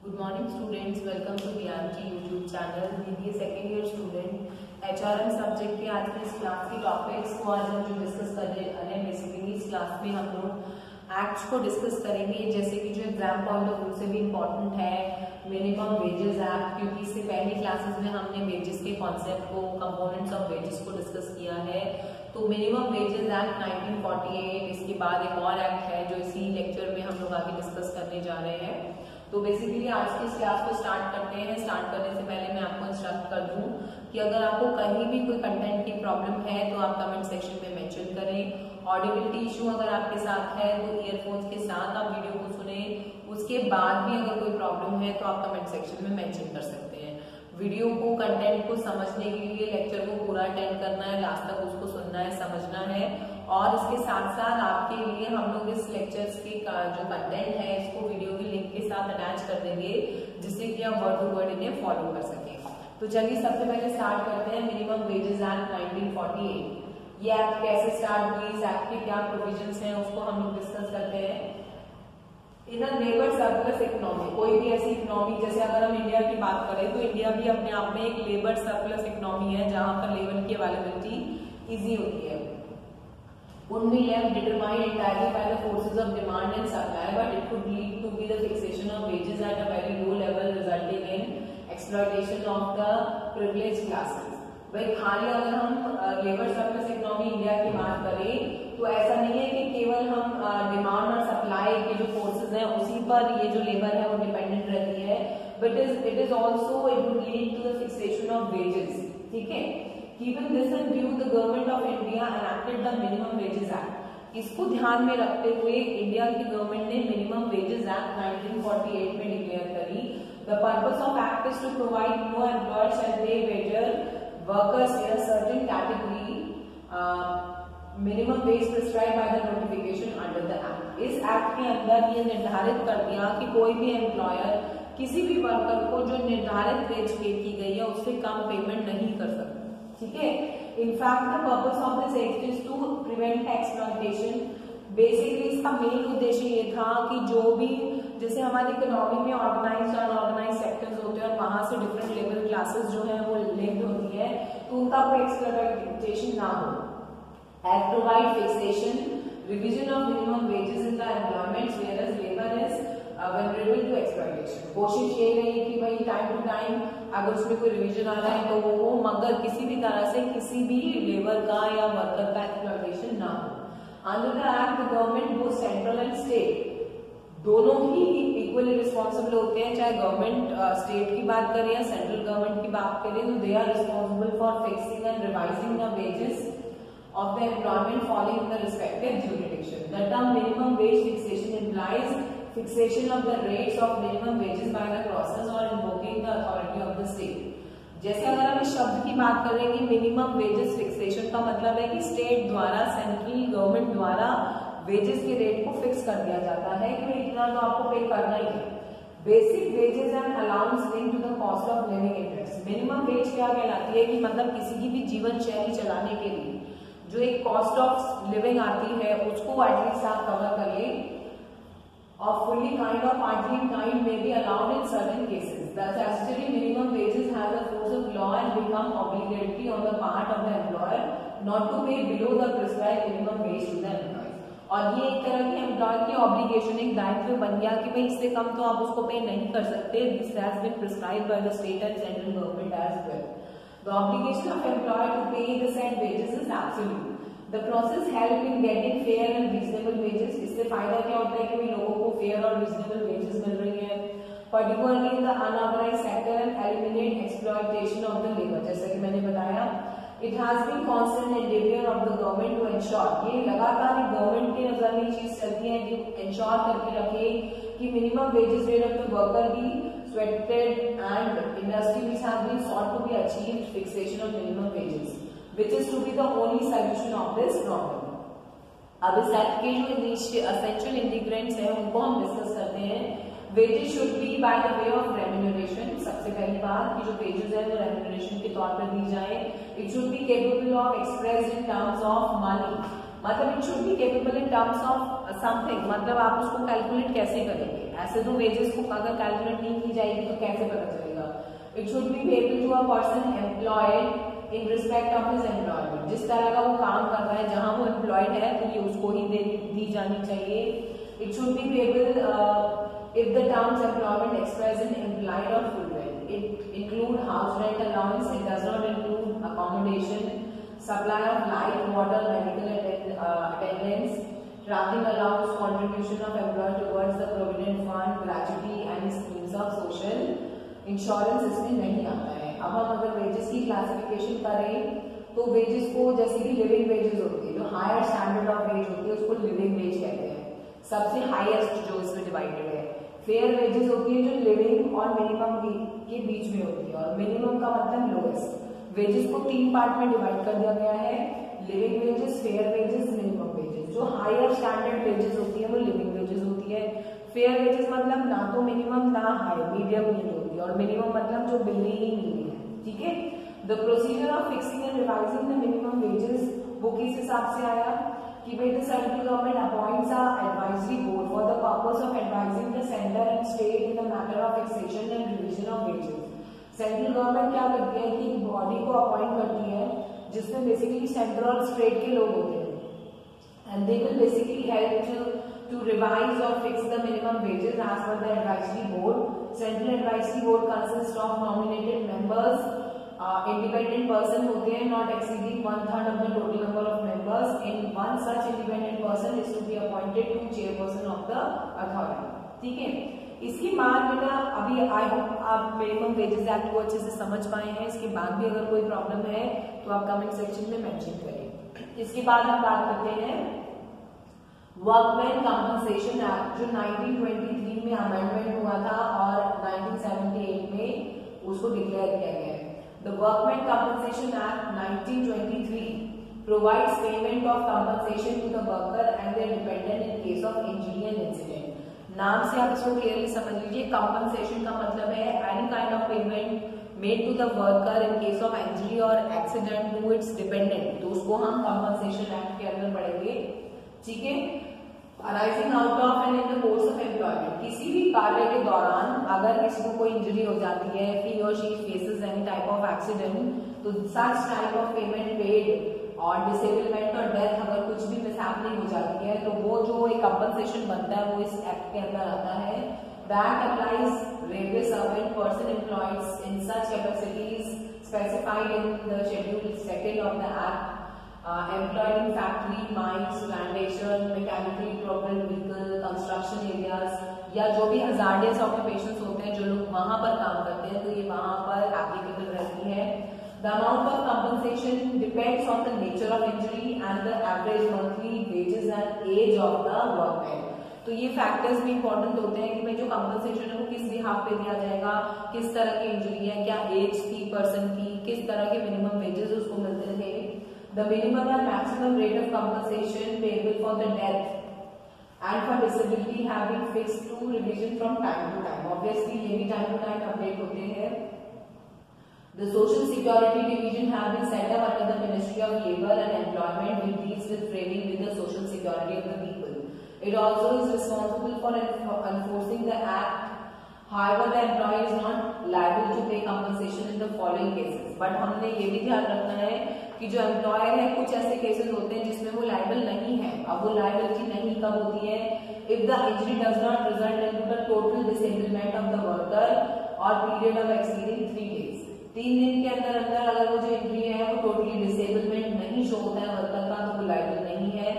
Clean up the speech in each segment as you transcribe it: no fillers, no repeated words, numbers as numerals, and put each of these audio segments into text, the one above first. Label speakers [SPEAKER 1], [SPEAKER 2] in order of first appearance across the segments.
[SPEAKER 1] Good morning students, welcome to BRG YouTube channel. BBA second year student HRM subject के आज के इस class की टॉपिक्स को आज हम जो डिस्कस कर रहे हैं बेसिकली इस क्लास में हम लोग एक्ट्स को डिस्कस करेंगे, जैसे कि जो एग्जाम पॉइंट ऑफ व्यू से भी इम्पोर्टेंट है मिनिमम वेजेस एक्ट, क्योंकि इससे पहले क्लासेस में हमने वेजेस के कॉन्सेप्ट को, कंपोनेंट्स ऑफ वेजेस को डिस्कस किया है। तो मिनिमम वेजेस एक्ट 1948, इसके बाद एक और एक्ट है जो इसी लेक्चर में हम लोग आगे डिस्कस करने जा रहे हैं। तो बेसिकली आज की इस क्लास को स्टार्ट करते हैं। स्टार्ट करने से पहले मैं आपको इंस्ट्रक्ट कर दूं कि अगर आपको कहीं भी कोई कंटेंट की प्रॉब्लम है तो आप कमेंट सेक्शन में मेंशन करें। ऑडिबिलिटी इशू अगर आपके साथ है तो ईयरफोन्स के साथ आप वीडियो को सुने, उसके बाद भी अगर कोई प्रॉब्लम है तो आप कमेंट सेक्शन में मेंशन कर सकते हैं। वीडियो को, कंटेंट को समझने के लिए लेक्चर को पूरा अटेंड करना है, लास्ट तक उसको सुनना है, समझना है। और इसके साथ साथ आपके लिए हम लोग इस लेक्चर्स के जो कंटेंट है इसको वीडियो की लिंक के साथ अटैच कर देंगे, जिससे कि आप वर्ड टू वर्ड इन्हें फॉलो कर सकें। तो चलिए सबसे पहले स्टार्ट करते हैं मिनिमम वेजेस एक्ट 1948। ये एक्ट कैसे स्टार्ट हुई, इस एक्ट के क्या प्रोविजंस हैं उसको हम लोग डिस्कस करते हैं। इन अ लेबर सरप्लस इकोनॉमी, कोई भी ऐसी इकोनॉमी, जैसे अगर हम इंडिया की बात करें तो इंडिया भी अपने आप में एक लेबर सरप्लस इकोनॉमी है जहां पर लेबर की अवेलेबिलिटी इजी होती है। Would be left determined entirely by the forces of demand and supply, but it could lead to be the fixation of wages at a very low level, resulting in exploitation of the privileged classes. भाई खाली अगर हम labour surplus economy India की बात करें तो ऐसा नहीं है कि केवल हम डिमांड और सप्लाई के जो फोर्सेस हैं उसी पर ये जो लेबर है वो डिपेंडेंट रहती है, but it is also it would lead to the fixation of wages. ठीक है, Keeping this in view, the government of India enacted the Minimum Wages Act. इसको ध्यान में रखते हुए इंडिया की गवर्नमेंट ने मिनिमम वेजेस एक्ट 1948 में डिक्लेयर करी। The purpose of act is to provide no employer shall pay workers in a certain category minimum wage prescribed by the notification under the act. इस act के अंदर ये निर्धारित कर दिया कि कोई भी एम्प्लॉयर किसी भी वर्कर को जो निर्धारित वेज पे की गई है उससे कम पेमेंट नहीं कर सकता। ठीक है, in fact the purpose of this act is to prevent exploitation. Basically इसका मेन उद्देश्य ये था कि जो भी, जैसे हमारी इकोनॉमी में ऑर्गेनाइज्ड और अनऑर्गेनाइज्ड सेक्टर्स होते हैं और वहां से डिफरेंट लेबर क्लासेस जो है वो लिंक्ड होती है, तो उनका कोई एक्सप्लॉयटेशन ना हो। Act provide fixation, revision of minimum wages in the employments where labour is vulnerable to exploitation। कोशिश ये रही कि भाई टाइम टू टाइम अगर उसमें कोई रिवीजन आ रहा है तो वो मगर किसी भी तरह से किसी भी लेबर का या वर्कर का एक्सप्लॉयटेशन ना हो। Under the act government both central and state दोनों ही इक्वली रिस्पॉन्सिबल होते हैं, चाहे गवर्नमेंट स्टेट की बात करें या सेंट्रल गवर्नमेंट की बात करें, तो they are responsible for fixing and revising the wages of the employment falling in the respective jurisdiction. The term minimum wage fixation implies fixation of the rates of minimum wages by the process or invoking the authority of the state। जैसे अगर हम इस शब्द की बात करेंगे minimum wages fixation का मतलब है कि स्टेट द्वारा, सेंट्रल गवर्नमेंट द्वारा वेजेस के रेट को फिक्स कर दिया जाता है कि इतना तो आपको पे करना ही है। Basic wages and allowance link to the cost of living index. Minimum wage क्या कहलाती है कि मतलब किसी की भी जीवन शैली चलाने के लिए जो एक कॉस्ट ऑफ लिविंग आती है उसको एटलीस्ट आप कवर कर ले, और fully kind or partly kind may be allowed in certain cases. The statutory minimum wages have the force of law and become obligatory on the part of the employer not to pay below the prescribed minimum wage to the employees। और ये एक तरह की employer की obligation, एक दायित्व बन गया कि भाई इससे कम तो आप उसको पे नहीं कर सकते। This has been prescribed by the state and central government as well। The obligation of employer to pay the said wages is absolute। The process help in getting fair and reasonable wages। इससे फायदा क्या होता है कि लोगों को fair और reasonable wages मिल रही है, particularly in the unorganised sector, and eliminate exploitation of the labour. जैसा कि मैंने बताया, it has been constant endeavour of the government to ensure, ये लगातार गवर्नमेंट की नजर में चीज चलती है जो एंश्योर करके रखे कि minimum wages rate of the worker bee sweated and industries have been sought to be achieved fixation of minimum wages, which is to be the only solution of this problem। अब इस act के जो essential ingredients हैं उनको हम discuss करते हैं। Wages should be by the way of remuneration. सबसे पहली बात कि जो वेजेस है वो रेम्यूनरेशन के तौर पर दी जाए। It should be capable of expressed in terms of money. मतलब it should be capable in terms of something, मतलब आप उसको कैलकुलेट कैसे करेंगे, ऐसे तो वेजेस को अगर कैलकुलेट नहीं की जाएगी तो कैसे पता चलेगा। It should be payable to a person employed in respect of his employment, जिस तरह का वो काम कर रहा है, जहां वो एम्प्लॉयड है तो ये उसको ही दी जानी चाहिए। It should be payable if the terms employment express in implied or full rent. It include house rent allowance. It does not include accommodation, supply of light, water, medical attendance, traveling allowance, contribution of employer towards the provident fund, gratuity and schemes of social insurance इसमें नहीं आता है। अब हम अगर wages की classification करें तो वेजेस को जैसे कि लिविंग वेजेस होती है, जो हायर स्टैंडर्ड ऑफ वेज होती है उसको लिविंग वेज कहते हैं, सबसे हाईएस्ट जो इसमें डिवाइडेड है। फेयर वेजेस होती है जो लिविंग और मिनिमम के बीच में होती है, और मिनिमम का मतलब लोएस्ट। वेजेस को 3 पार्ट में डिवाइड कर दिया गया है, living wages, fair wages, minimum wages. जो हायर स्टैंडर्ड वेजेस होती है वो लिविंग वेजेस होती है। फेयर वेजेस मतलब ना तो मिनिमम ना हाई, मीडियम नहीं होती है, और मिनिमम मतलब जो मिलनी ही नहीं है, ठीक है। The procedure of fixing and revising the minimum wages वो किस हिसाब से आया कि भाई the central government appoints a advisory board for the purpose of advising the centre and state in the matter of fixation and revision of wages. Central government क्या करती है कि बॉडी को अपॉइंट करती है जिसमें बेसिकली सेंट्रल और state के लोग होते हैं, and they will basically help to revise or fix the minimum wages as per the advisory board. Central advisory board consists of nominated members, independent person होते हैं, not exceeding 1/3 of the total number of members. In one such independent person is to be appointed to chairperson of the authority. ठीक है। इसके बाद बेटा अभी I hope आप minimum wages act को अच्छे से समझ पाए हैं। इसके बाद भी अगर कोई प्रॉब्लम है तो आप कमेंट सेक्शन में मेंशन करें। इसके बाद हम बात करते हैं वर्कमैन कंपनसेशन एक्ट, जो 1923 में अमेंडमेंट हुआ था और 1978 में उसको डिक्लेयर किया गया है। The workman compensation act 1923 provides payment of compensation to the worker and their dependent in case of injury and incident। नाम से आप इसको क्लियरली समझ लीजिए, कंपनसेशन का मतलब है any kind of payment made to the worker in case of injury और एक्सीडेंट टू इट्स डिपेंडेंट, तो उसको हम कंपनसेशन एक्ट के अंदर पढ़ेंगे, ठीक है। Arising out of and in the course of employment, किसी भी कार्य के दौरान अगर किसी को कोई इंजरी हो जाती है, ही और she faces any type of accident, तो such type of payment paid और डिसेबलमेंट और डेथ अगर कुछ भी मिसहैपनिंग हो जाती है तो वो जो एक कंपनसेशन बनता है वो इस एक्ट के अंदर आता है। That applies railway servant person employed in such capacities specified in the schedule 2 of the act, employed in factory, mines, plantation, mechanically propelled vehicle, construction areas, या जो भी hazardous occupations होते हैं जो लोग वहां पर काम करते हैं तो ये वहां पर applicable रहती है। The amount of compensation depends on the nature of injury and the average monthly wages and age of the workman। तो ये फैक्टर्स भी इंपॉर्टेंट होते हैं कि भाई जो कंपनसेशन है वो किस बिहाफ पे दिया जाएगा, किस तरह की इंजरी है, क्या एज थी पर्सन की, किस तरह के मिनिमम वेजेस उसको मिलते थे। The minimum and maximum rate of compensation payable for the death and for disability have been fixed to revision from time to time। Obviously ये भी time to time update होते हैं। The Social Security Division have been set up under the Ministry of Labour and Employment, which deals with framing with the social security of the people. It also is responsible for enforcing the act। However, the employee is not liable to pay compensation in the following cases। But हमने ये भी ध्यान रखना है कि जो employer है कुछ ऐसे केसेस होते हैं जिसमें वो लायबल नहीं है। अब वो लायबिलिटी नहीं कब होती है? If the injury does not result in the total disablement of the worker और पीरियड ऑफ एक्सीडिंग 3 days। 3 दिन के अंदर अंदर अगर वो जो इंजरी है वो टोटली डिसेबलमेंट नहीं शो होता है वर्कर का तो वो लायबल नहीं है।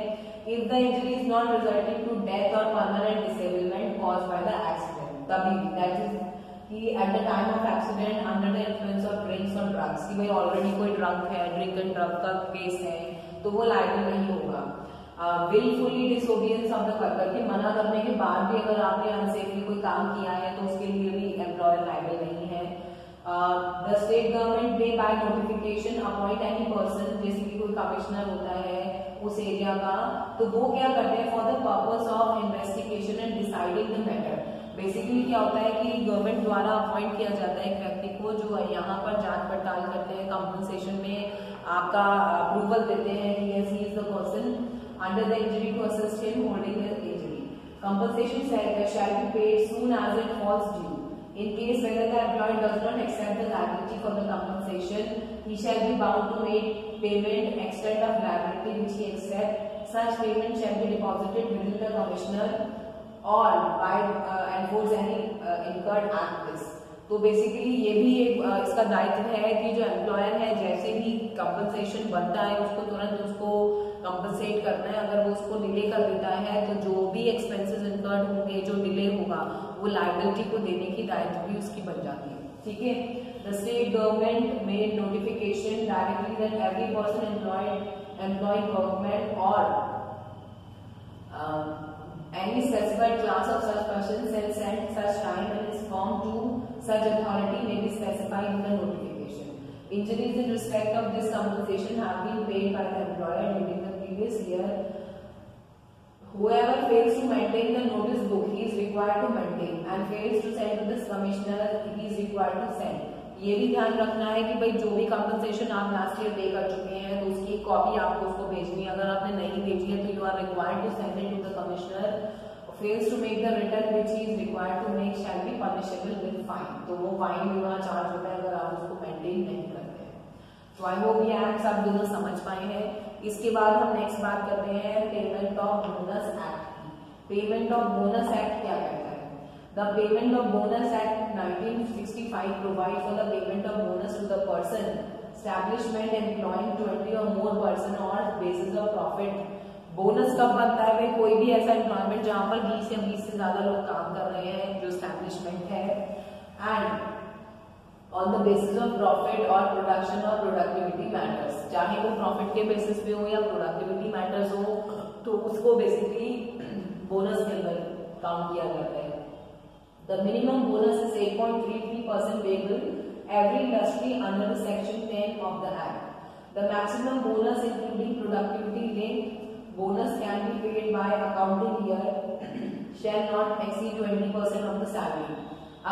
[SPEAKER 1] If the injury is not resulting to death और permanent disablement caused by the accident, तभी दैट इज कि at the time of accident under the influence of drinks और ड्रग्स, कि भाई ऑलरेडी कोई ड्रग है, ड्रिंक एंड ड्रग का case है तो वो लायबल नहीं होगा। Wilfully disobedience of the worker, के मना करने के बाद भी अगर आपने अनसेफली कोई काम किया है तो उसके लिए भी एम्प्लॉयर लायबल नहीं है। The state government may by notification appoint any person, जैसे कि कोई कमिश्नर होता है उस एरिया का, तो वो क्या करते हैं for the purpose of investigation and deciding the matter. Basically क्या होता है कि गवर्नमेंट द्वारा अपॉइंट किया जाता है एक व्यक्ति को जो यहाँ पर जांच पड़ताल करते हैं, कंपनसेशन में आपका अप्रूवल देते हैं कि yes he is the person under the injury to assist in holding the injury. Compensation shall be paid soon as it falls due. In case whether the employee does not accept the liability for the compensation, he shall be bound to make payment extent of liability which he accepts. Such payment shall be deposited within the commissioner or by enforce any incurred act this. तो basically ये भी एक इसका दायित्व है कि जो employer है जैसे ही कंपनसेशन बनता है उसको तुरंत उसको कंपनसेट करना है। अगर वो उसको डिले कर देता है तो जो भी एक्सपेंसेस इनकर्ड होंगे, जो डिले होगा, वो लायबिलिटी को देने की दायित्व भी उसकी बन जाती है। ठीक है। The state government made notification directly that every person employing government और any specified class of such persons shall send such time and is form to such authority may be specified in the notification. Injuries in respect of this compensation have been paid by the employer during the previous year. Whoever fails to maintain the notice book he is required to maintain and fails to send to this commissioner he is required to send. ये भी ध्यान रखना है कि भाई जो भी compensation आप लास्ट ईयर पे कर चुके हैं तो उसकी एक कॉपी आपको उसको भेजनी है। अगर आपने नहीं भेजी है तो you are required to send it to the commissioner. Fails to make the return which he is required to make shall be punishable with fine. तो वो फाइन होगा, चार्ज होता है अगर आप उसको मेंटेन नहीं करते हैं। तो आई होप ये एक्ट आप दोनों समझ पाए हैं। इसके बाद हम नेक्स्ट बात करते हैं पेमेंट ऑफ बोनस एक्ट की। पेमेंट ऑफ बोनस एक्ट क्या कहता है? The Payment of Bonus Act 1965 provides for the payment of bonus to the person, establishment employing 20 or more person on basis of profit. Bonus कब बनता है भाई? कोई भी ऐसा एम्प्लॉयमेंट जहां पर 20 या 20 से ज्यादा लोग काम कर रहे हैं, जो एस्टैब्लिशमेंट है, and on the basis of profit और प्रोडक्शन और प्रोडक्टिविटी मैटर्स। चाहे वो प्रॉफिट के बेसिस पे हो या प्रोडक्टिविटी मैटर्स हो, तो उसको बेसिकली बोनस के अंदर काउंट किया जाता है। The minimum bonus is 8.33% payable every industry under the section 10 of the act. The maximum bonus including productivity linked bonus can be paid by accounting year shall not exceed 20% of the salary.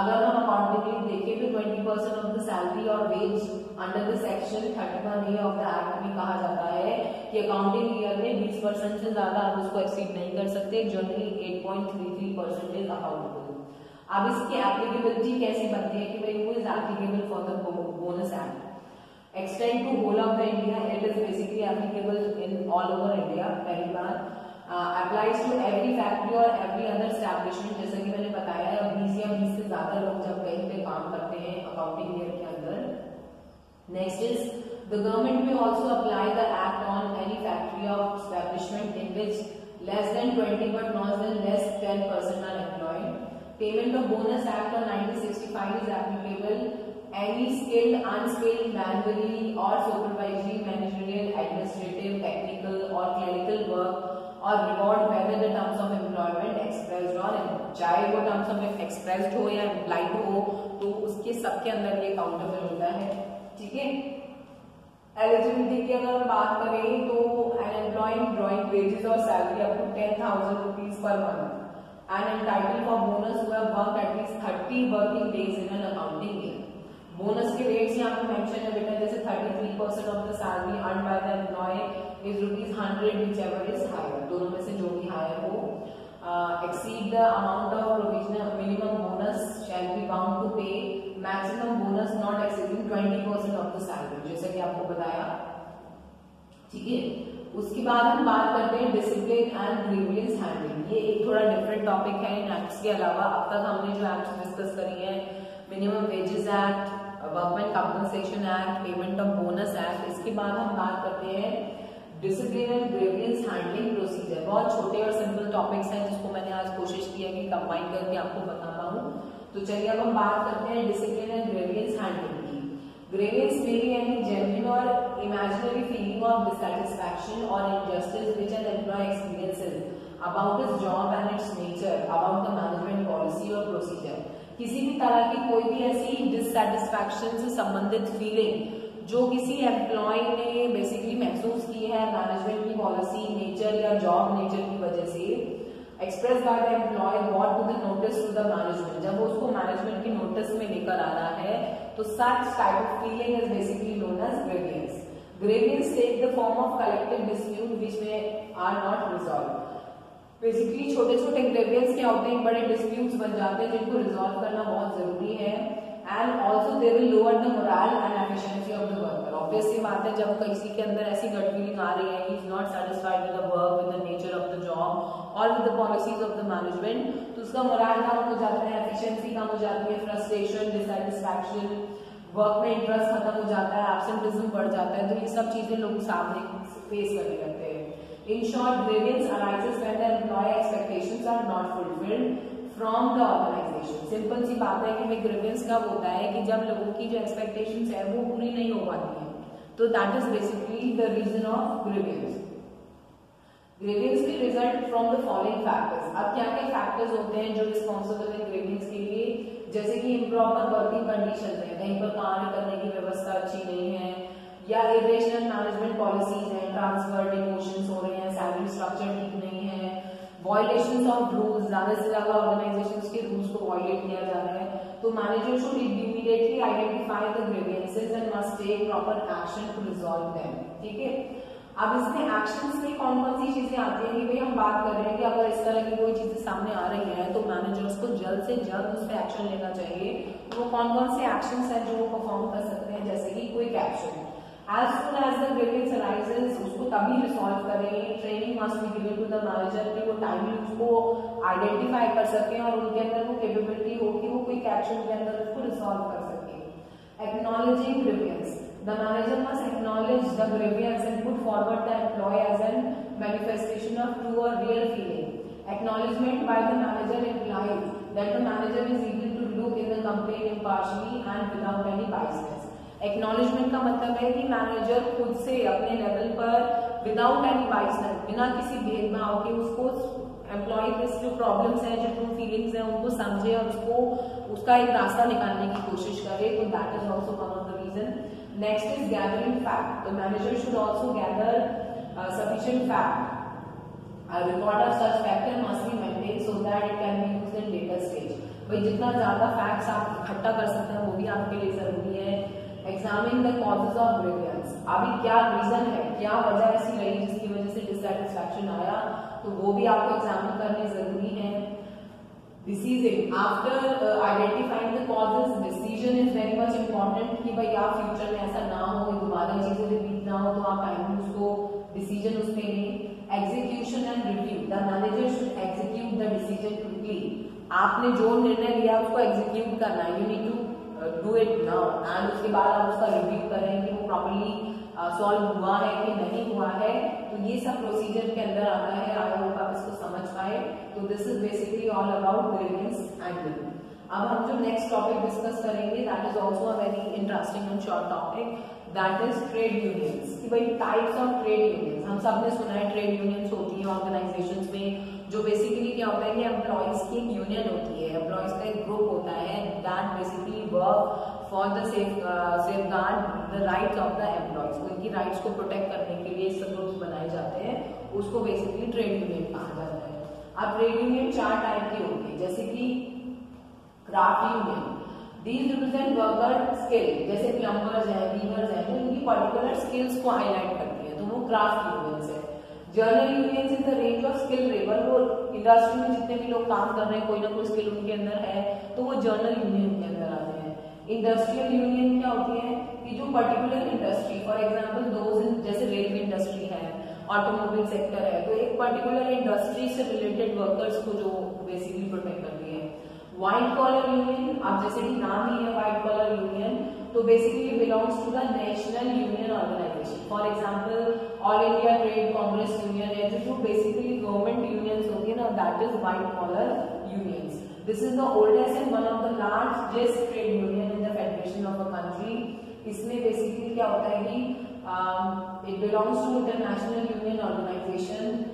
[SPEAKER 1] अगर हम accounting देखें तो 20% of the salary और wage under the section 31A of the act में कहा जाता है कि अकाउंटिंग ईयर में 20% से ज्यादा आप उसको एक्सीड नहीं कर सकते। Generally 8.33% is accountable. अब इसकी एप्लीकेबिलिटी कैसी बनती है कि भाई वो is applicable for the bonus act. Extend to whole of the India, it is basically applicable in all over India. पहली बार अप्लाइज टू एवरी फैक्ट्री और एवरी अदर एस्टैब्लिशमेंट। जैसे कि मैंने बताया 20 या 20 से ज्यादा लोग जब कहीं पे काम करते हैं अकाउंटिंग ईयर के अंदर। Next is the government may also apply the act on any factory of establishment in which less than 20 but not then less 10% are employed. Payment of Bonus Act of 1965 is applicable any skilled, unskilled, manually or supervisory, managerial, administrative, technical or clerical work or reward whether the terms of employment expressed or implied। चाहे वो terms of expressed हो या implied हो, तो उसके सबके अंदर ये काउंटेबल होता है। ठीक है। एलिजिबिलिटी की अगर हम बात करें तो an employee drawing wages or salary up to 10,000 rupees per month and entitled for bonus who have worked at least 30 working days in an accounting year। Bonus के रेट्स यहाँ पे मेंशन है बेटा, जैसे 33% of the salary earn by the employee is ₹100 whichever is higher। दोनों में से जो भी हायर हो। exceed the amount of provisional minimum bonus shall be bound to pay maximum bonus not exceeding 20% of the salary, जैसे कि आपको बताया। ठीक है। उसके बाद हम बात करते हैं डिसिप्लिन एंड ग्रीवियंस हैंडलिंग। ये एक थोड़ा डिफरेंट टॉपिक है इन एक्ट्स के अलावा। अब तक हमने जो एक्ट्स डिस्कस करी है, minimum wages act, workman compensation act, payment of bonus act. इसके बाद हम बात करते हैं discipline and grievance handling procedure. बहुत छोटे और सिंपल टॉपिक्स हैं जिसको मैंने आज कोशिश की है कि कंबाइन करके आपको बता पाऊं। तो चलिए अब हम बात करते हैं डिसिप्लिन एंड ग्रीवियंस हैंडलिंग की। Grievance may be any genuine or imaginary feeling of dissatisfaction or injustice which an employee experiences about his job and its nature, about the management policy or procedure। किसी भी तरह की कोई भी ऐसी dissatisfaction से संबंधित फीलिंग जो किसी एम्प्लॉय ने बेसिकली महसूस की है मैनेजमेंट की पॉलिसी, नेचर या जॉब नेचर की वजह से, express by the employee brought to the notice to the management. जब वो उसको मैनेजमेंट की नोटिस में लेकर आ रहा है तो such type of feeling is basically known as grievance। Grievance take the form of collective dispute which may or not resolve. Basically छोटे छोटे ग्रीवियंस क्या होते हैं, बड़े डिस्प्यूट्स बन जाते हैं जिनको रिजॉल्व करना बहुत जरूरी है। And also they will lower the moral and efficiency of the worker. Obviously बात है, जब किसी के अंदर ऐसी गट फीलिंग आ रही है, he is not satisfied with the work, with the nature of the job और with the policies of the management, तो उसका मोरल कम हो जाता है, एफिशिएंसी कम हो जाती है, फ्रस्ट्रेशन, डिससैटिस्फैक्शन, वर्क में इंटरेस्ट खत्म हो जाता है, एब्सेंटिज्म बढ़ जाता है। तो ये सब चीजें लोग सामने फेस करने लगते हैं। In short, grievance arises when the employee expectations are not fulfilled from the organization. Simple सी बात है कि भाई ग्रीवियंस कब होता है कि जब लोगों की जो एक्सपेक्टेशंस है वो पूरी नहीं हो पाती है, तो that is basically the reason of grievance. Grievance भी result from the following factors. अब क्या क्या फैक्टर्स होते हैं जो रिस्पॉन्सिबल है ग्रीवियंस के लिए, जैसे कि इम्प्रॉपर वर्किंग कंडीशन है, कहीं पर कार्य करने की व्यवस्था अच्छी नहीं है, या इरेशनल मैनेजमेंट पॉलिसीज हैं, ट्रांसफर डिमोशंस हो रहे हैं, सैलरी स्ट्रक्चर ठीक नहीं है, वायलेशंस ऑफ रूल्स, ज्यादा से ज्यादा ऑर्गेनाइजेशंस के रूल्स को वायलेट किया जा रहा है, तो manager should immediately identify the grievances and must take proper action to resolve them. ठीक है, अब इसमें एक्शंस में कौन कौन सी चीजें आती हैं कि भाई हम बात कर रहे हैं कि अगर इस तरह की कोई चीजें सामने आ रही है तो मैनेजर्स को जल्द से जल्द उस पर एक्शन लेना चाहिए। तो वो कौन कौन से एक्शंस हैं जो वो परफॉर्म कर सकते हैं, जैसे कि quick action, as soon as the grievance arises उसको तभी रिसॉल्व करें। Training must be given to the manager कि वो टाइमली उसको आइडेंटिफाई कर सकें और उनके अंदर वो कैपेबिलिटी हो कि वो क्विक एक्शन के अंदर उसको रिसॉल्व कर सके। Acknowledging grievance, the manager must acknowledge the grievance and put forward the employ as an manifestation of true और real feeling. Acknowledgement by the manager implies that the manager is able to look in the complaint impartially and without any biasness। Acknowledgement का मतलब है कि manager खुद से अपने level पर without any बाइसनेस, बिना किसी भेदभाव के उसको एम्प्लॉय के जो प्रॉब्लम्स हैं, जो ट्रू फीलिंग्स हैं उनको समझे और उसको उसका एक रास्ता निकालने की कोशिश करे, तो that is also one of the reason. Next is gathering fact, तो manager should also gather sufficient fact. A record of such factor must be maintained so that it can be used in later stage। भाई जितना ज्यादा facts आप इकट्ठा कर सकते हैं वो भी आपके लिए जरूरी है। Examine the causes of grievance, अभी क्या रीजन है, क्या वजह ऐसी रही जिसकी वजह से डिससैटिस्फैक्शन आया, तो वो भी आपको एग्जामिन करने जरूरी है। Decision, after identifying the causes decision is very much important कि भाई आप फ्यूचर में ऐसा ना हो, दोबारा चीजें रिपीट ना हो, तो आप टाइम उसको डिसीजन उसमें लें। Execution and review, the manager should execute the decision quickly. आपने जो निर्णय लिया उसको एग्जीक्यूट करना है, you need to do it now, and उसके बाद आप उसका रिव्यू करें कि वो प्रॉपर्ली सॉल्व हुआ है कि नहीं हुआ है। तो ये सब प्रोसीजर के अंदर आता है, आई होप आप इसको समझ पाए। तो this is basically all about grievance handling. अब हम जो नेक्स्ट टॉपिक डिस्कस करेंगे that is also a very interesting and short topic, that is trade unions. कि भाई टाइप्स ऑफ ट्रेड यूनियंस, हम सब ने सुना है ट्रेड यूनियंस होती है ऑर्गेनाइजेशंस में, जो बेसिकली क्या होता है कि एम्प्लॉयज की एक यूनियन होती है, एम्प्लॉयज का एक ग्रुप होता है that basically work for the safeguard the rights of the employees. उनकी राइट्स को प्रोटेक्ट करने के लिए सब ग्रुप्स बनाए जाते हैं, उसको बेसिकली ट्रेड यूनियन कहा जाता है। अब ट्रेड यूनियन 4 टाइप की होती है, जैसे कि craft union, these represent worker skill, जैसे प्लम्बर्स हैं, वीवर्स हैं, तो उनकी पर्टिकुलर स्किल्स को हाईलाइट करती है, तो वो क्राफ्ट यूनियंस है। Journal unions is the range of skill level, वो इंडस्ट्री में जितने भी लोग काम कर रहे हैं कोई ना कोई स्किल उनके अंदर है, तो वो जर्नल यूनियन के अंदर आते हैं। इंडस्ट्रियल यूनियन क्या होती है कि जो particular industry, for example those in, जैसे रेलवे इंडस्ट्री है, ऑटोमोबाइल सेक्टर है, तो एक पर्टिकुलर इंडस्ट्री से रिलेटेड वर्कर्स को जो बेसिकली प्रोटेक्ट करती है। व्हाइट कॉलर यूनियन, अब जैसे कि नाम ही है व्हाइट कॉलर यूनियन, तो basically belongs to the national union organisation, for example all India trade congress union है, जो बेसिकली गवर्नमेंट यूनियंस होती है ना, that is white collar unions. This is the oldest and one of the largest trade union in the federation of a country. इसमें basically क्या होता है कि it belongs to international union organisation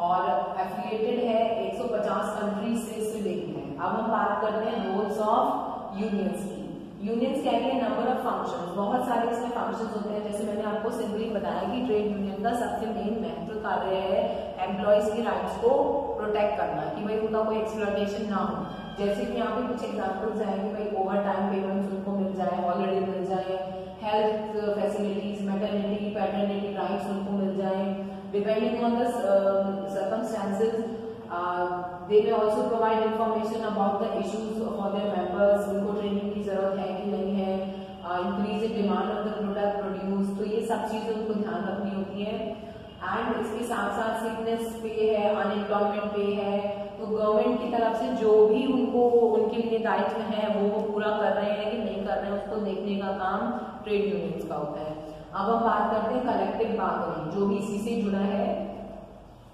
[SPEAKER 1] और affiliated है 150 कंट्रीज से इससे link है। अब हम बात करते हैं रोल्स ऑफ यूनियंस की। यूनियंस क्या है, नंबर ऑफ फंक्शंस, बहुत सारे इसमें फंक्शंस होते हैं। जैसे मैंने आपको सिंपली बताया कि ट्रेड यूनियन का सबसे मेन महत्व कार्य है एम्प्लॉयज की राइट्स को प्रोटेक्ट करना, कि भाई उनका कोई एक्सप्लॉयटेशन ना हो। जैसे कि यहाँ पे कुछ एग्जांपल्स हैं कि भाई ओवर टाइम पेमेंट्स उनको मिल जाए, हॉलिडे मिल जाए, health facilities, maternity, paternity on the circumstances, they may also provide information about the issues for their members. उनको ट्रेनिंग की जरूरत है कि नहीं है, increase in demand of the product produce, तो ये सब चीजें उनको ध्यान रखनी होती है। एंड इसके साथ साथ सिकनेस पे है, अनएम्प्लॉयमेंट पे है, तो गवर्नमेंट की तरफ से जो भी उनको उनके लिए दायित्व है वो पूरा कर रहे हैं कि नहीं कर रहे हैं, उसको देखने का काम ट्रेड यूनियंस का होता है। अब हम बात करते हैं कलेक्टिव बार्गेनिंग, जो भी इसी से जुड़ा है।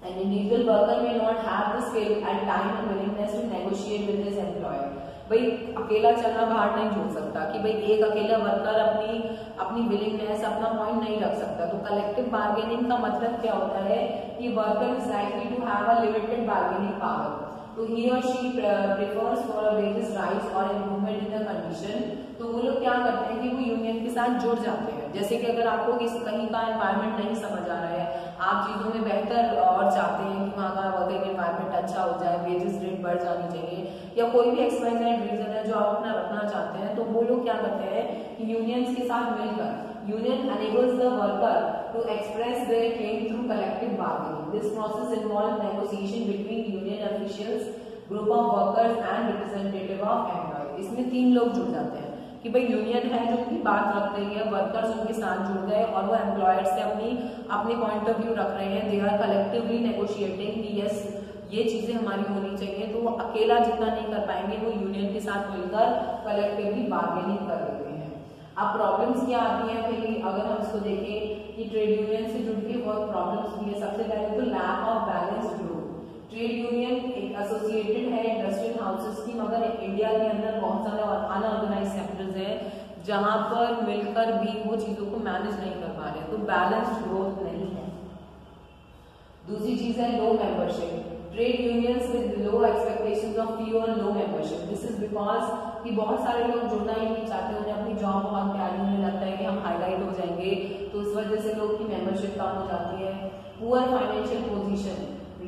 [SPEAKER 1] An individual worker may not have the skill and time and willingness to negotiate with his employer. भाई अकेला चलना बाहर नहीं जोड़ सकता कि भाई एक अकेला वर्कर अपनी विलिंगनेस, अपना पॉइंट नहीं रख सकता। तो कलेक्टिव बार्गेनिंग का मतलब क्या होता है कि worker is likely to have a limited bargaining power, तो ही और she prefers for various rights और इम्प्रूवमेंट इन द कंडीशन। तो वो लोग क्या करते हैं कि वो यूनियन के साथ जुड़ जाते हैं। जैसे कि अगर आपको कहीं का एनवायरनमेंट नहीं समझ आ रहा है, आप चीजों में बेहतर और चाहते हैं कि वहाँ का वर्किंग एनवायरनमेंट अच्छा हो जाए, वेजेस रेट बढ़ जानी चाहिए, या कोई भी एक्सपायरेड रीजन है जो आप अपना रखना चाहते हैं, तो वो लोग क्या करते हैं कि यूनियंस के साथ मिलकर union enables the worker to express their claim through collective bargaining. This process involves negotiation between union officials, group of workers and representative of employees. इसमें 3 लोग जुड़ जाते हैं कि भाई यूनियन है जो उनकी बात रख रही है, वर्कर्स उनके साथ जुड़ गए और वो एम्प्लॉयर से अपनी पॉइंट ऑफ व्यू रख रहे हैं। दे आर कलेक्टिवली नेगोशिएटिंग कि यस ये चीजें हमारी होनी चाहिए, तो वो अकेला जितना नहीं कर पाएंगे, वो यूनियन के साथ मिलकर कलेक्टिवली बार्गेनिंग कर लेते हैं। अब प्रॉब्लम्स क्या आती हैं भाई, अगर हम इसको देखें कि ट्रेड यूनियन से जुड़ के बहुत प्रॉब्लम्स भी है। सबसे पहले तो lack of balance growth. Trade union एक एसोसिएटेड है इंडस्ट्रियल हाउसेस की, मगर इंडिया के अंदर बहुत सारे अनऑर्गेनाइज सेक्टर्स हैं जहां पर मिलकर भी वो चीजों को मैनेज नहीं कर पा रहे, तो बैलेंस ग्रोथ नहीं है। दूसरी चीज है low membership. Trade unions with low expectations of fee और low membership. This is because कि बहुत सारे लोग जुड़ना ही नहीं चाहते, उन्हें अपनी जॉब बहुत प्यारी होने लगता है कि हम हाईलाइट हो जाएंगे, तो इस वजह से लोग की मेंबरशिप कम हो जाती है। Poor financial position.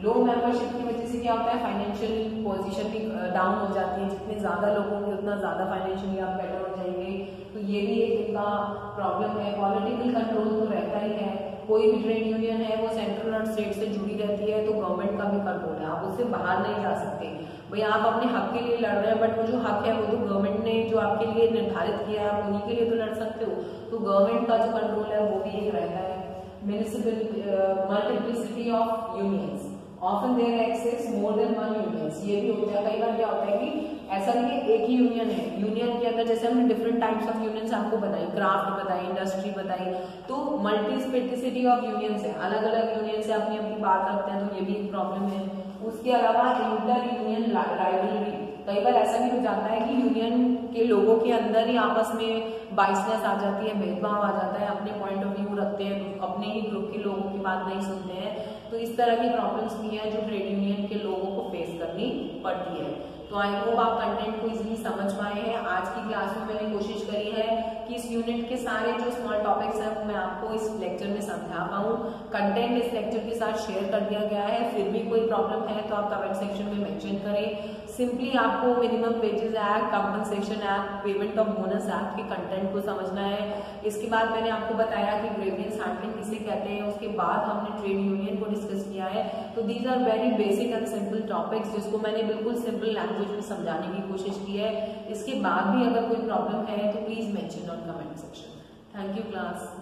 [SPEAKER 1] Low membership की वजह से क्या होता है, फाइनेंशियल पोजीशन भी डाउन हो जाती है। जितने ज्यादा लोग होंगे उतना ज्यादा फाइनेंशियली आप बेटर हो जाएंगे, तो ये भी एक इनका प्रॉब्लम है। पॉलिटिकल कंट्रोल तो रहता ही है, कोई भी ट्रेड यूनियन है वो सेंट्रल और स्टेट से जुड़ी रहती है, तो गवर्नमेंट का भी कंट्रोल है, आप उससे बाहर नहीं जा सकते। भाई आप अपने हक के लिए लड़ रहे हैं, बट वो जो हक है वो तो गवर्नमेंट ने जो आपके लिए निर्धारित किया है, आप उन्हीं के लिए तो लड़ सकते हो, तो गवर्नमेंट का जो कंट्रोल है वो भी एक रहता है। Municipal multiplicity of unions, often there exists more than one unions. ये भी होता है, कई बार क्या होता है कि ऐसा नहीं है एक ही यूनियन है, यूनियन के अंदर जैसे हमने डिफरेंट टाइप्स ऑफ यूनियंस आपको बताई, क्राफ्ट बताई, इंडस्ट्री बताई, तो मल्टीस्पेसिटी ऑफ यूनियंस है, अलग अलग यूनियन से अपनी अपनी बात रखते हैं, तो ये भी एक प्रॉब्लम है। उसके अलावा इंटर यूनियन राइवलरी, कई बार ऐसा भी हो जाता है कि यूनियन के लोगों के अंदर ही आपस में बाइसनेस आ जाती है, भेदभाव आ जाता है, अपने पॉइंट ऑफ व्यू रखते हैं, तो अपने ही ग्रुप के लोगों की बात नहीं सुनते हैं, तो इस तरह की प्रॉब्लम्स भी है जो ट्रेड यूनियन के लोगों को फेस करनी पड़ती है। तो आई होप आप कंटेंट को इजीली समझ पाए हैं। आज की क्लास में मैंने कोशिश करी है कि इस यूनिट के सारे जो स्मॉल टॉपिक्स हैं वो मैं आपको इस लेक्चर में समझा पाऊँ। कंटेंट इस लेक्चर के साथ शेयर कर दिया गया है, फिर भी कोई प्रॉब्लम है तो आप कमेंट सेक्शन में मेंशन करें। सिंपली आपको minimum wages act, compensation act, payment of bonus act के कंटेंट को समझना है। इसके बाद मैंने आपको बताया कि ग्रेवियंस हैंडलिंग किसे कहते हैं, उसके बाद हमने ट्रेड यूनियन को डिस्कस किया है। तो these are very basic and simple topics जिसको मैंने बिल्कुल सिंपल लैंग्वेज में समझाने की कोशिश की है। इसके बाद भी अगर कोई प्रॉब्लम है तो please mention on comment section. Thank you class.